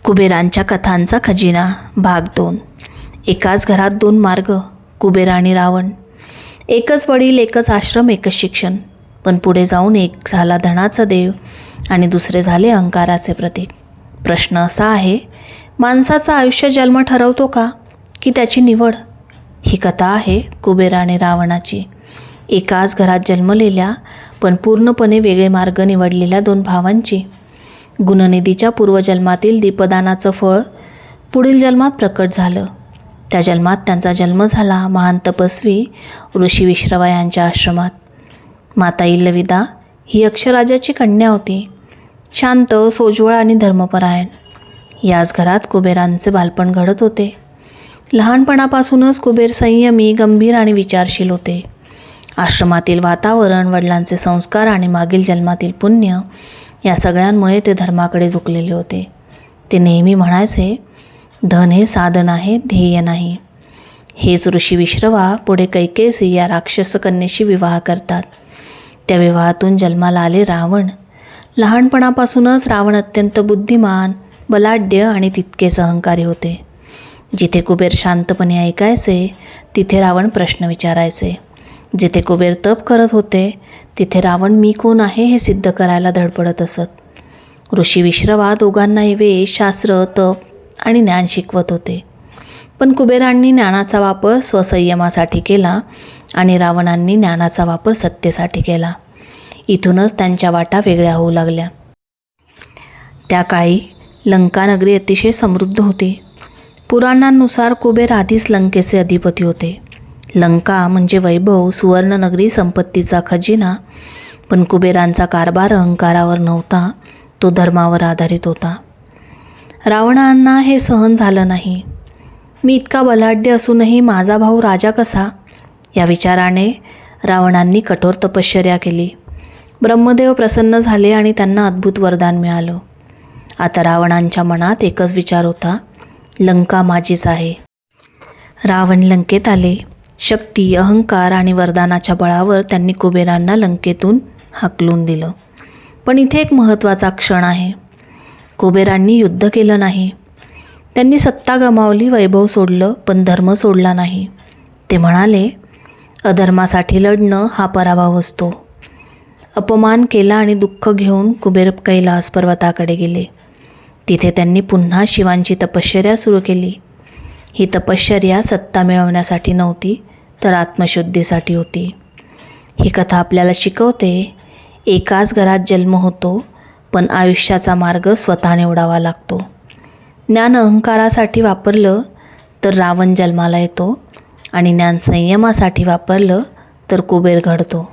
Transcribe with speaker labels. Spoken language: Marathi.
Speaker 1: कुबेरांच्या कथांचा खजिना भाग 2. एकाच घरात 2 मार्ग, कुबेर आणि रावण. एकच वडील, एकच आश्रम, एकच शिक्षण. पण पुढे जाऊन एक झाला धनाचा देव आणि दुसरे झाले अहंकाराचे प्रतीक. प्रश्न असा आहे, माणसाचं आयुष्य जन्म ठरवतो का, की त्याची निवड? ही कथा आहे कुबेर आणि रावणाची. एकाच घरात जन्मलेल्या पण पूर्णपणे वेगळे मार्ग निवडलेल्या 2 भावांची. गुणनिधीच्या पूर्वजन्मातील दीपदानाचं फळ पुढील जन्मात प्रकट झालं. त्या जन्मात त्यांचा जन्म झाला महान तपस्वी ऋषी विश्रवा यांच्या आश्रमात. माता इल्लविदा ही अक्षराजाची कन्या होती. शांत, सोज्वळ आणि धर्मपरायण. याच घरात कुबेरांचे बालपण घडत होते. लहानपणापासूनच कुबेर संयमी, गंभीर आणि विचारशील होते. आश्रमातील वातावरण, वडिलांचे संस्कार आणि मागील जन्मातील पुण्य या सगळ्यांमुळे ते धर्माकडे झुकलेले होते. ते नेहमी म्हणायचे, धन हे साधन आहे, ध्येय नाही. हेच ऋषी विश्रवा पुढे कैकेयी या राक्षस कन्येशी विवाह करतात. त्या विवाहातून जन्माला आले रावण. लहानपणापासूनच रावण अत्यंत बुद्धिमान, बलाढ्य आणि तितकेच अहंकारी होते. जिथे कुबेर शांतपणे ऐकायचे, तिथे रावण प्रश्न विचारायचे. जिथे कुबेर तप करत होते, तिथे रावण मी कोण आहे हे सिद्ध करायला धडपडत असत. ऋषी विश्रवा दोघांनाही वेद, शास्त्र, तप आणि ज्ञान शिकवत होते. पण कुबेरांनी ज्ञानाचा वापर स्वसंयमासाठी केला आणि रावणांनी ज्ञानाचा वापर सत्तेसाठी केला. इथूनच त्यांच्या वाटा वेगळ्या होऊ लागल्या. त्या काळी लंकानगरी अतिशय समृद्ध होती. पुराणांनुसार कुबेर आधीच लंकेचे अधिपती होते. लंका म्हणजे वैभव, सुवर्णनगरी, संपत्तीचा खजिना. पण कुबेरांचा कारभार अहंकारावर नव्हता, तो धर्मावर आधारित होता. रावणांना हे सहन झालं नाही. मी इतका बलाढ्य असूनही माझा भाऊ राजा कसा, या विचाराने रावणांनी कठोर तपश्चर्या केली. ब्रह्मदेव प्रसन्न झाले आणि त्यांना अद्भुत वरदान मिळालं. आता रावणांच्या मनात एकच विचार होता, लंका माझीच आहे. रावण लंकेत आले. शक्ती, अहंकार आणि वरदानाच्या बळावर त्यांनी कुबेरांना लंकेतून हाकलून दिलं. पण इथे एक महत्त्वाचा क्षण आहे. कुबेरांनी युद्ध केलं नाही. त्यांनी सत्ता गमावली, वैभव सोडलं, पण धर्म सोडला नाही. ते म्हणाले, अधर्मासाठी लढणं हा पराभव असतो. अपमान केला आणि दुःख घेऊन कुबेर कैलास पर्वताकडे गेले. तिथे त्यांनी पुन्हा शिवांची तपश्चर्या सुरू केली. ही तपश्चर्या सत्ता मिळवण्यासाठी नव्हती, तर आत्मशुद्धीसाठी होती. ही कथा आपल्याला शिकवते, एकाच घरात जन्म होतो, पण आयुष्याचा मार्ग स्वतः निवडावा लागतो. ज्ञान अहंकारासाठी वापरलं तर रावण जन्माला येतो आणि ज्ञान संयमासाठी वापरलं तर कुबेर घडतो.